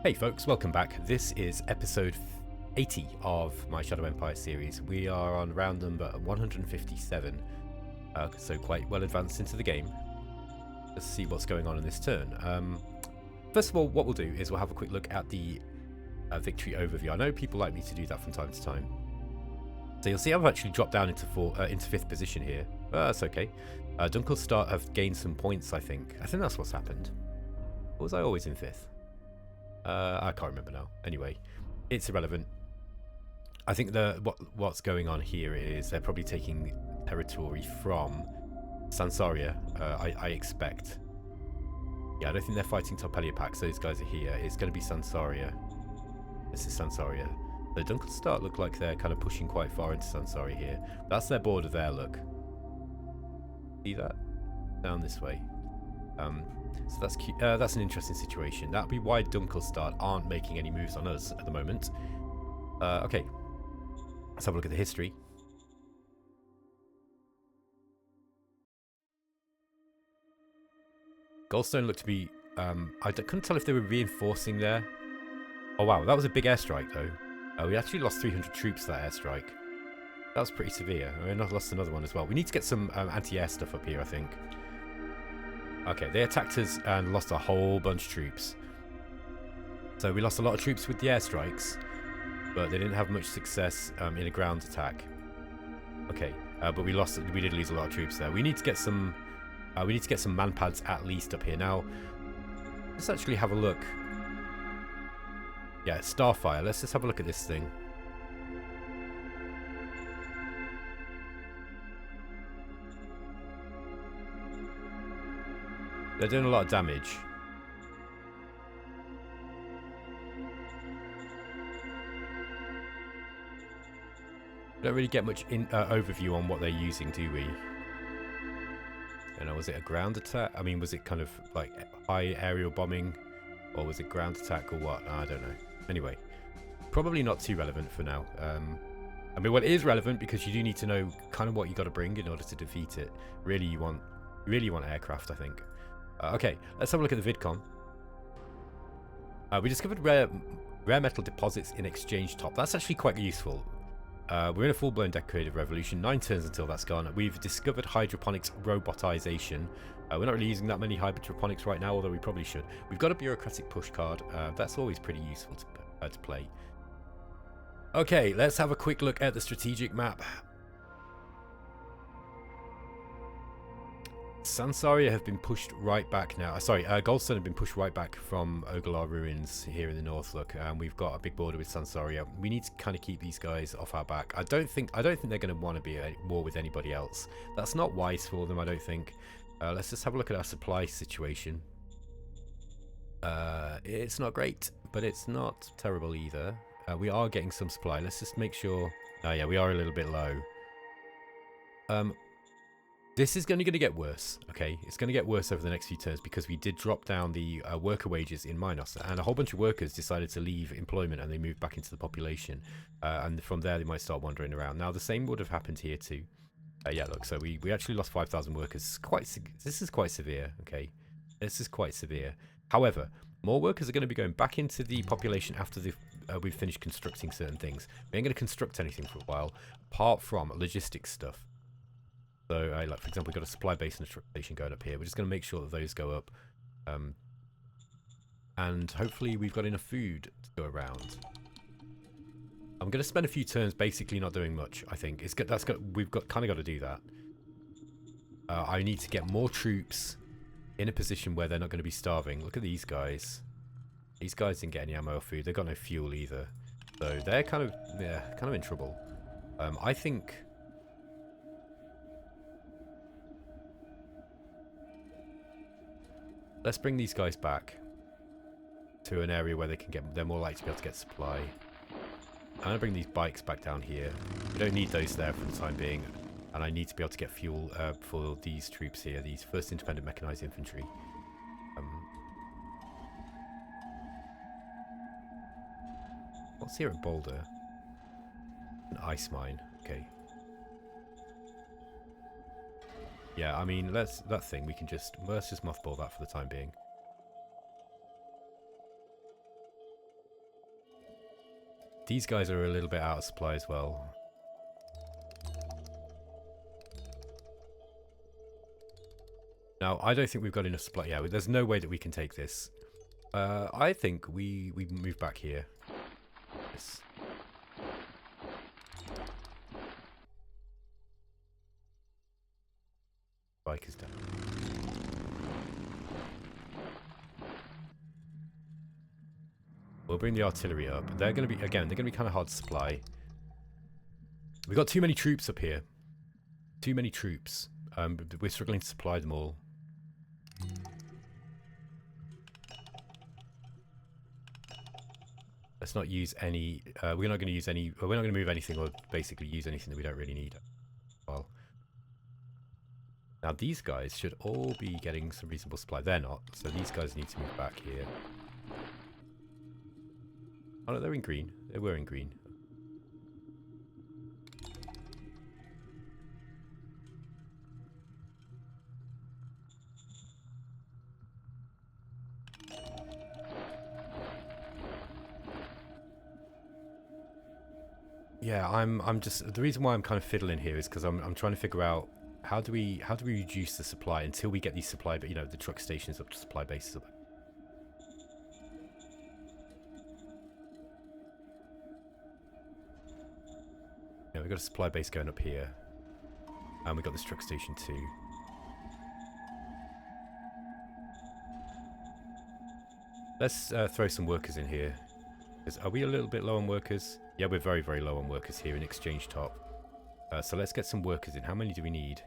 Hey folks, welcome back. This is episode 80 of my Shadow Empire series. We are on round number 157, so quite well advanced into the game. Let's see what's going on in this turn. First of all, what we'll do is we'll have a quick look at the victory overview. I know people like me to do that from time to time. So you'll see I've actually dropped down into 5th position here. That's okay. Dunkelstart have gained some points, I think. I think that's what's happened. Or was I always in 5th? I can't remember now. Anyway, it's irrelevant. I think what's going on here is they're probably taking territory from Sansaria, I expect. Yeah, I don't think they're fighting Topeliapax. Those guys are here. It's going to be Sansaria. This is Sansaria. The Dunkelstart look like they're kind of pushing quite far into Sansaria here. That's their border there, look. See that? Down this way. So that's cute. That's an interesting situation. That'll be why Dunkelstart aren't making any moves on us at the moment. Okay, let's have a look at the history. Goldstone looked to be... couldn't tell if they were reinforcing there. Oh wow, that was a big airstrike though. We actually lost 300 troops that airstrike. That was pretty severe. We lost another one as well. We need to get some anti-air stuff up here, I think. Okay, they attacked us and lost a whole bunch of troops. So we lost a lot of troops with the airstrikes, but they didn't have much success in a ground attack. Okay, but we did lose a lot of troops there. We need to get some man pads at least up here. Now, let's actually have a look. Yeah, Starfire. Let's just have a look at this thing. They're doing a lot of damage. We don't really get much overview on what they're using, do we? You know, was it a ground attack? I mean, was it kind of like high aerial bombing? Or was it ground attack or what? I don't know. Anyway, probably not too relevant for now. I mean, well, it is relevant because you do need to know kind of what you got to bring in order to defeat it. Really, you want aircraft, I think. Okay, let's have a look at the vidcon. We discovered rare metal deposits in exchange top. That's actually quite useful. We're in a full-blown decorative revolution. 9 turns until that's gone. We've discovered hydroponics robotization. We're not really using that many hydroponics right now, although we probably should. We've got a bureaucratic push card. That's always pretty useful to play. Okay, let's have a quick look at the strategic map. Sansaria have been pushed right back now. Sorry, Goldstone have been pushed right back from Ogalar ruins here in the north. Look, we've got a big border with Sansaria. We need to kind of keep these guys off our back. I don't think they're going to want to be at war with anybody else. That's not wise for them, I don't think. Let's just have a look at our supply situation. It's not great, but it's not terrible either. We are getting some supply. Let's just make sure. Oh yeah, we are a little bit low. This is going to get worse, okay? It's going to get worse over the next few turns because we did drop down the worker wages in Minos, and a whole bunch of workers decided to leave employment and they moved back into the population. And from there, they might start wandering around. Now, the same would have happened here too. Yeah, look, so we actually lost 5,000 workers. This is quite severe, okay? This is quite severe. However, more workers are going to be going back into the population after we've finished constructing certain things. We ain't going to construct anything for a while, apart from logistics stuff. So, like for example, we've got a supply base and a truck station going up here. We're just going to make sure that those go up. And hopefully we've got enough food to go around. I'm going to spend a few turns basically not doing much, I think. We've kind of got to do that. I need to get more troops in a position where they're not going to be starving. Look at these guys. These guys didn't get any ammo or food. They've got no fuel either. So they're kind of in trouble. I think... Let's bring these guys back to an area where they're more likely to be able to get supply. I'm going to bring these bikes back down here. We don't need those there for the time being. And I need to be able to get fuel for these troops here, these 1st Independent Mechanized Infantry. What's here at Boulder? An ice mine. Okay. Yeah, I mean, let's just mothball that for the time being. These guys are a little bit out of supply as well. Now, I don't think we've got enough supply. Yeah, there's no way that we can take this. I think we move back here. Yes. Bike is down. We'll bring the artillery up. They're going to be, again, they're going to be kind of hard to supply. We've got too many troops up here. Too many troops. We're struggling to supply them all. Let's not use any, we're not going to use any, we're not going to move anything or basically use anything that we don't really need. Well, now these guys should all be getting some reasonable supply. They're not, so these guys need to move back here. Oh no, they're in green. They were in green. Yeah, I'm just, the reason why I'm kind of fiddling here is because I'm trying to figure out how do we reduce the supply until we get these supply, but you know, the truck stations up to supply bases up. Yeah, we've got a supply base going up here. And we've got this truck station too. Let's throw some workers in here. Are we a little bit low on workers? Yeah, we're very, very low on workers here in Exchange Top. So let's get some workers in. How many do we need?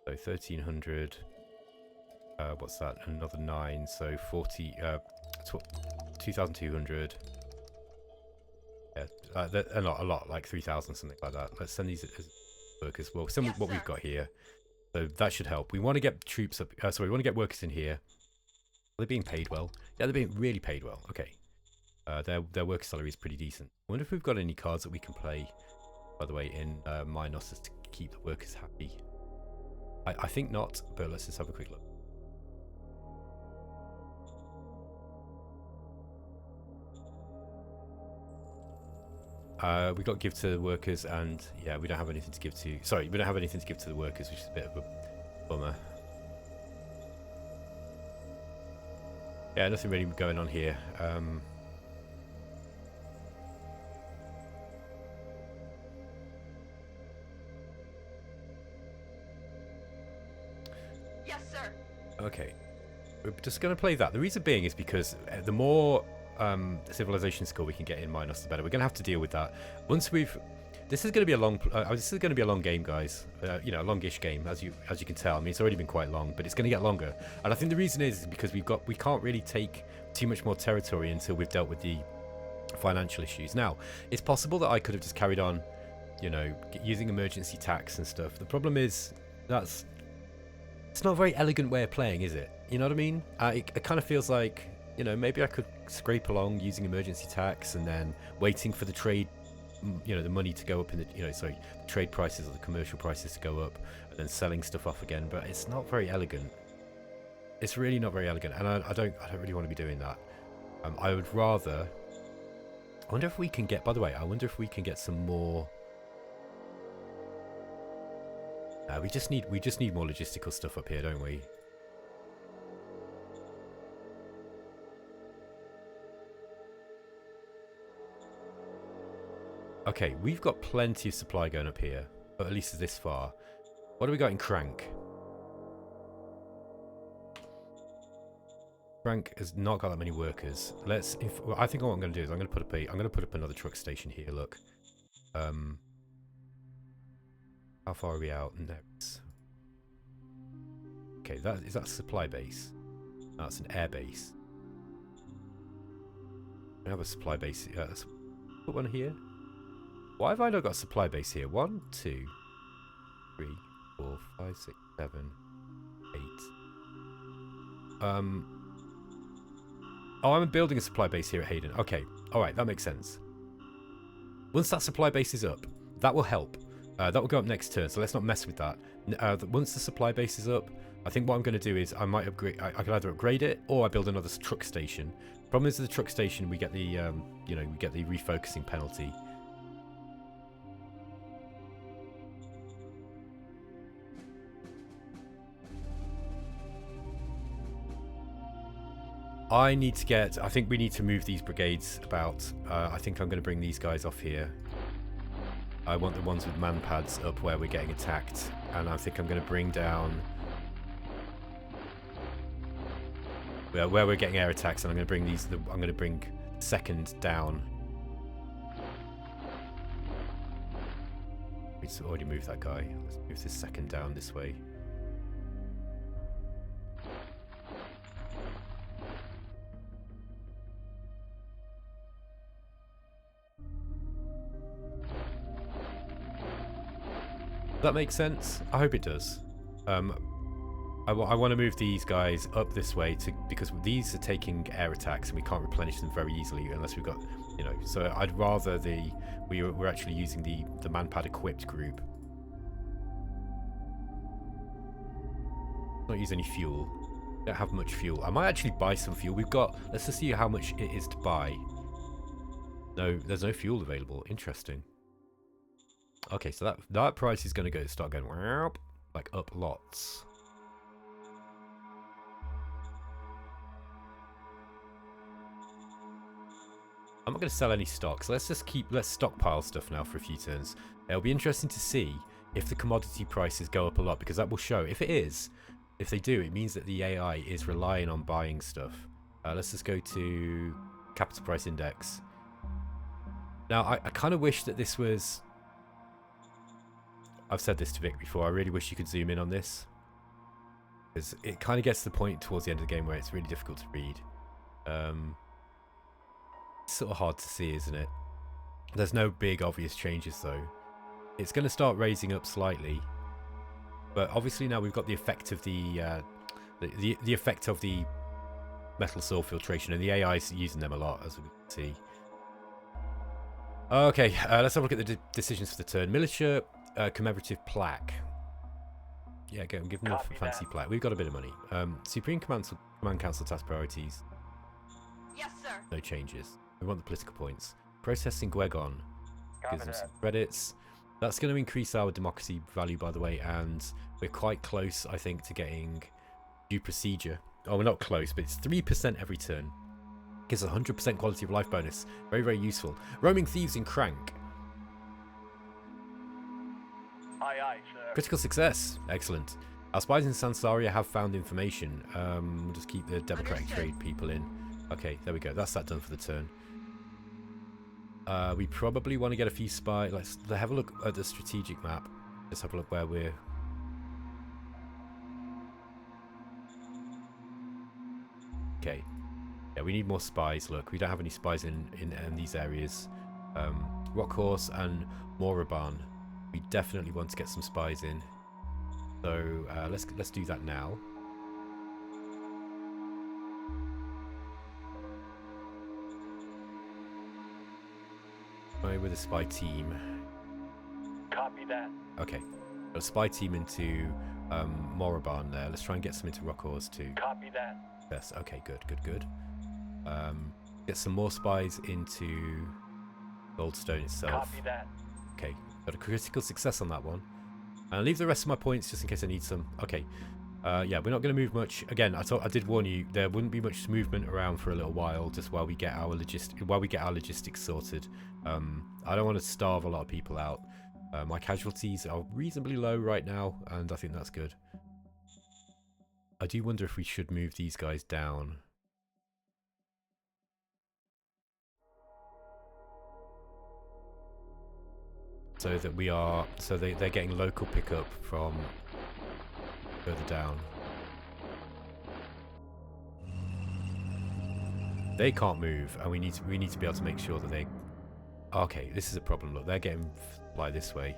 So 1,300. What's that? Another 9. So 40. 2,200. Yeah, a lot, like 3,000, something like that. Let's send these as workers. Well, some of what we've got here. So that should help. We want to get troops up. Sorry, we want to get workers in here. Are they being paid well? Yeah, they're being really paid well. Okay. Their worker salary is pretty decent. I wonder if we've got any cards that we can play, by the way, in Minos to keep the workers happy. I think not, but let's just have a quick look. We got give to the workers, and yeah, we don't have anything to give to. Sorry, we don't have anything to give to the workers, which is a bit of a bummer. Yeah, nothing really going on here. Yes, sir. Okay, we're just going to play that. The reason being is because the more civilization score we can get in Minos, the better. We're going to have to deal with that once we've. This is going to be a long. This is going to be a long game, guys. You know, a longish game, as you can tell. I mean, it's already been quite long, but it's going to get longer. And I think the reason is because we can't really take too much more territory until we've dealt with the financial issues. Now, it's possible that I could have just carried on, you know, using emergency tax and stuff. The problem is it's not a very elegant way of playing, is it? You know what I mean? It kind of feels like, you know, maybe I could scrape along using emergency tax and then waiting for the trade, you know, the money to go up in the, you know, sorry, the trade prices or the commercial prices to go up and then selling stuff off again. But it's not very elegant. It's really not very elegant, and I don't really want to be doing that. I would rather. I wonder if we can get. By the way, I wonder if we can get some more. We just need more logistical stuff up here, don't we? Okay, we've got plenty of supply going up here, but at least this far. What do we got in Crank? Crank has not got that many workers. Well, I think what I'm going to do is I'm going to put up another truck station here. Look, how far are we out? Next. Okay, is that a supply base? That's an air base. We have a supply base. Let's put one here. Why have I not got a supply base here? 1, 2, 3, 4, 5, 6, 7, 8. Oh, I'm building a supply base here at Hayden. Okay, alright, that makes sense. Once that supply base is up, that will help. That will go up next turn, so let's not mess with that. Once the supply base is up, I think what I'm going to do is I might upgrade. I can either upgrade it or I build another truck station. Problem is, with the truck station, we get the you know, we get the refocusing penalty. I think we need to move these brigades about. I think I'm going to bring these guys off here. I want the ones with man pads up where we're getting attacked, and I think I'm going to bring down where we're getting air attacks, and I'm going to bring these. I'm going to bring second down. We've already moved that guy. Let's move this second down this way. That makes sense. I hope it does. I want to move these guys up this way because these are taking air attacks and we can't replenish them very easily unless we've got, you know. So I'd rather we're actually using the manpad equipped group. Not use any fuel. Don't have much fuel. I might actually buy some fuel. Let's just see how much it is to buy. No, there's no fuel available. Interesting. Okay, so that price is going to start going like up lots. I'm not going to sell any stocks. Let's stockpile stuff now for a few turns. It'll be interesting to see if the commodity prices go up a lot, because that will show. If they do, it means that the AI is relying on buying stuff. Let's just go to capital price index. Now, I kind of wish that this was... I've said this to Vic before, I really wish you could zoom in on this. Because it kind of gets to the point towards the end of the game where it's really difficult to read. It's sort of hard to see, isn't it? There's no big obvious changes though. It's going to start raising up slightly. But obviously now we've got the effect of the effect of the metal soil filtration, and the AI is using them a lot, as we can see. Okay, let's have a look at the decisions for the turn. Militia commemorative plaque. Yeah, give them a fancy plaque. We've got a bit of money. Supreme Command Council task priorities. Yes, sir. No changes. We want the political points. Processing Gwegon gives them some credits. That's going to increase our democracy value, by the way, and we're quite close, I think, to getting due procedure. Oh, we're not close, but it's 3% every turn. Gives a 100% quality of life bonus. Very, very useful. Roaming thieves in Crank. Aye, aye, sir. Critical success. Excellent. Our spies in Sansaria have found information. We'll just keep the democratic trade people in. Okay, there we go. That's that done for the turn. We probably want to get a few spies. Let's have a look at the strategic map. Let's have a look where we're... Okay. Yeah, we need more spies. Look, we don't have any spies in these areas. Rockhorse and Moraban. We definitely want to get some spies in. So let's do that now. With a spy team. Copy that. Okay. Got a spy team into Moraban there. Let's try and get some into Rockhorse too. Copy that. Yes, okay, good. Get some more spies into Goldstone itself. Copy that. Okay, got a critical success on that one. And leave the rest of my points just in case I need some. Okay. Yeah, we're not going to move much. Again, I did warn you there wouldn't be much movement around for a little while, just while we get our logistics sorted. I don't want to starve a lot of people out. My casualties are reasonably low right now, and I think that's good. I do wonder if we should move these guys down. So that they're getting local pickup from further down. They can't move, and we need to be able to make sure that they... Okay, this is a problem. Look, they're getting fly this way.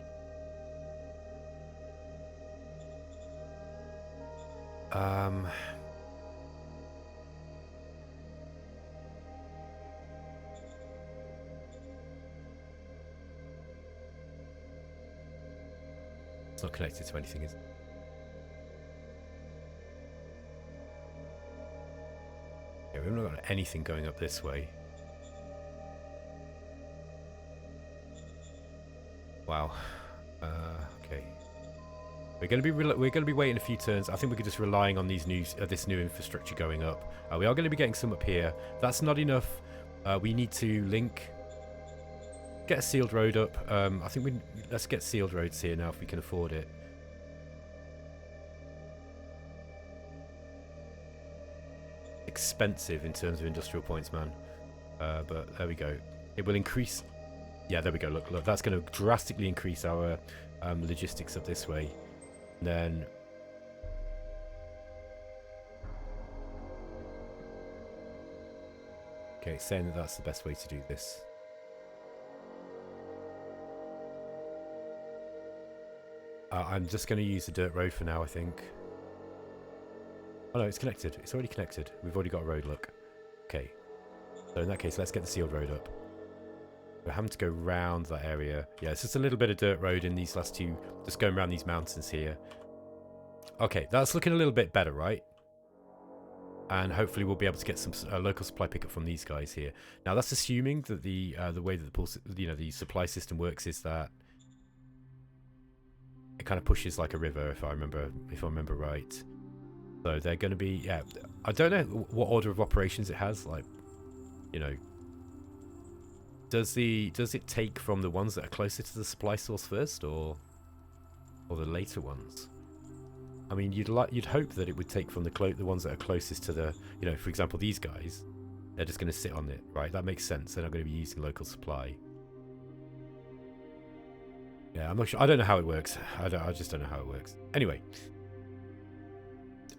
It's not connected to anything, is it? Okay, we've not got anything going up this way. Wow. Okay. We're going to be waiting a few turns. I think we're just relying on these this new infrastructure going up. We are going to be getting some up here. That's not enough. We need to link. Get a sealed road up. I think let's get sealed roads here now if we can afford it. Expensive in terms of industrial points, man. But there we go. It will increase. Yeah, there we go. Look, that's going to drastically increase our logistics up this way. And then okay, it's saying that that's the best way to do this. I'm just going to use the dirt road for now, I think. Oh no, it's connected. It's already connected. We've already got a road, look. Okay. So in that case, let's get the sealed road up. We're having to go round that area. Yeah, it's just a little bit of dirt road in these last two. Just going around these mountains here. Okay, that's looking a little bit better, right? And hopefully we'll be able to get some local supply pickup from these guys here. Now that's assuming that the way that the supply system works is that it kind of pushes like a river, if I remember right. So they're going to be, yeah. I don't know what order of operations it has. Like, you know, does it take from the ones that are closer to the supply source first, or the later ones? I mean, you'd hope that it would take from the ones that are closest to the, you know, for example, these guys. They're just going to sit on it, right? That makes sense. They're not going to be using local supply. Yeah, I'm not sure. I don't know how it works. I just don't know how it works. Anyway,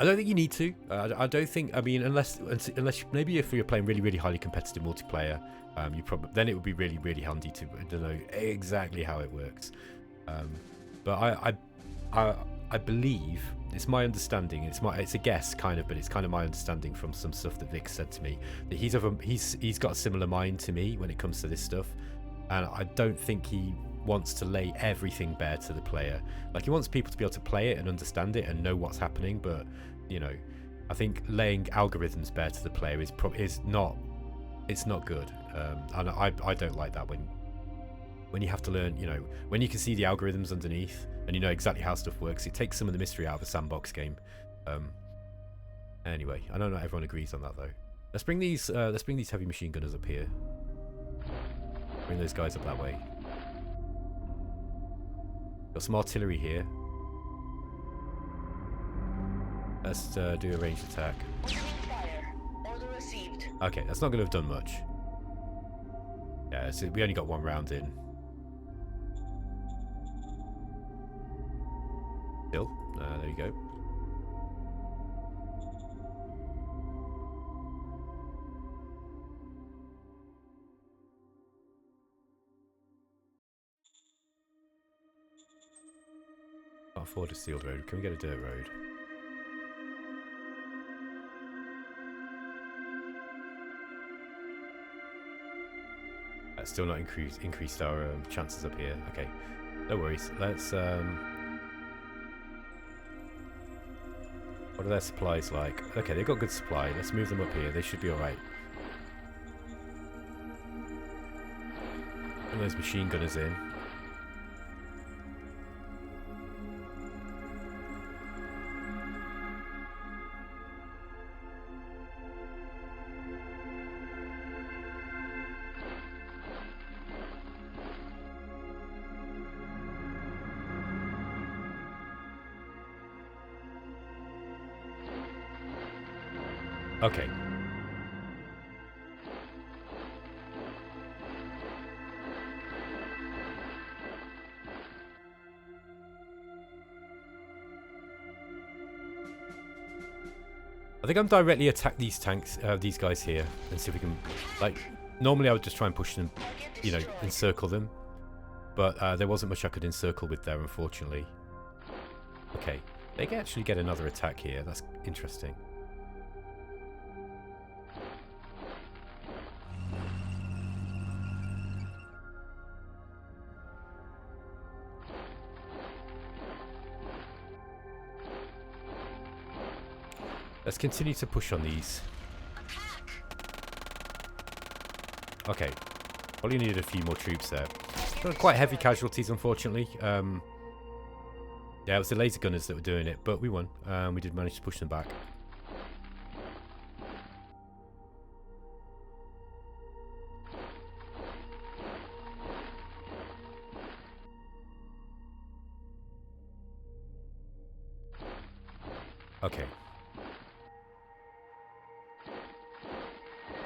I don't think you need to. I don't think. I mean, unless maybe if you're playing really, really highly competitive multiplayer, you probably then it would be really, really handy to know exactly how it works. But I believe it's my understanding. It's a guess, kind of, but it's kind of my understanding from some stuff that Vic said to me that he's got a similar mind to me when it comes to this stuff, and I don't think he wants to lay everything bare to the player. Like, he wants people to be able to play it and understand it and know what's happening, but you know, I think laying algorithms bare to the player is not good, and I don't like that when you have to learn, you know, when you can see the algorithms underneath and you know exactly how stuff works. It takes some of the mystery out of a sandbox game. Anyway, I know not everyone agrees on that though. Let's bring these heavy machine gunners up here. Bring those guys up that way. Got some artillery here. Let's do a ranged attack. Okay, that's not going to have done much. Yeah, so we only got one round in. Still, there you go. Can't afford a sealed road. Can we get a dirt road? That's still not increased our chances up here. Okay, no worries. Let's what are their supplies like? Okay, they've got good supply. Let's move them up here. They should be alright. Bring those machine gunners in. Okay. I think I'm directly attack these tanks, these guys here, and see if we can, like, normally I would just try and push them, you know, encircle them, but there wasn't much I could encircle with there, unfortunately. Okay, they can actually get another attack here. That's interesting. Let's continue to push on these. Attack! Okay. Probably needed a few more troops there. Got quite heavy casualties, unfortunately. Yeah, it was the laser gunners that were doing it, but we won. We did manage to push them back. Okay.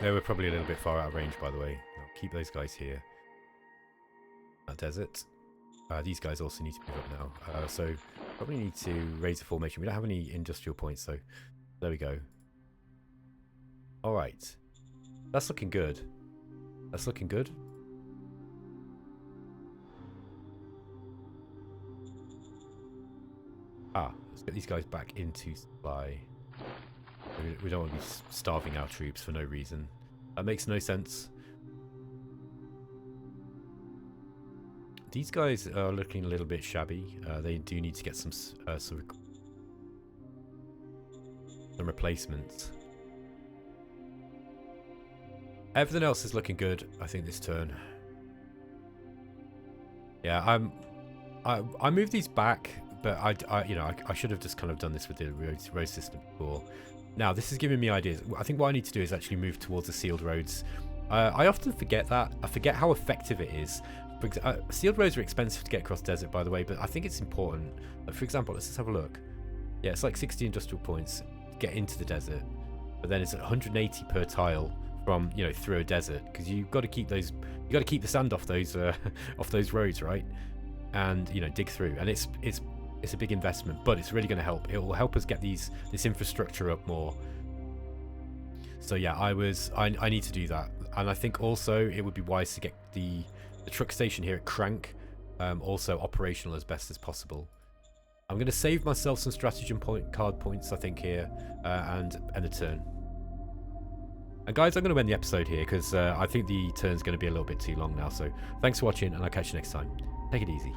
They were probably a little bit far out of range, by the way. I'll keep those guys here. Desert. These guys also need to move up now. So probably need to raise the formation. We don't have any industrial points, so there we go. All right. That's looking good. That's looking good. Let's get these guys back into supply. We don't want to be starving our troops for no reason. That makes no sense. These guys are looking a little bit shabby. They do need to get some replacements. Everything else is looking good, I think, this turn. Yeah, I moved these back, but I should have just kind of done this with the road system before. Now, this is giving me ideas. I think what I need to do is actually move towards the sealed roads. I often forget that. I forget how effective it is. Sealed roads are expensive to get across desert, by the way, but I think it's important. Like, for example, let's just have a look. Yeah, it's like 60 industrial points to get into the desert, but then it's 180 per tile from, you know, through a desert, because you've got to keep those. You got to keep the sand off those off those roads, right? And, you know, dig through. And it's a big investment, but it's really going to help. It will help us get this infrastructure up more. So yeah, I need to do that, and I think also it would be wise to get the truck station here at Crank also operational as best as possible. I'm going to save myself some stratagem card points, I think, here, and end the turn. And guys, I'm going to end the episode here because I think the turn's going to be a little bit too long now. So thanks for watching, and I'll catch you next time. Take it easy.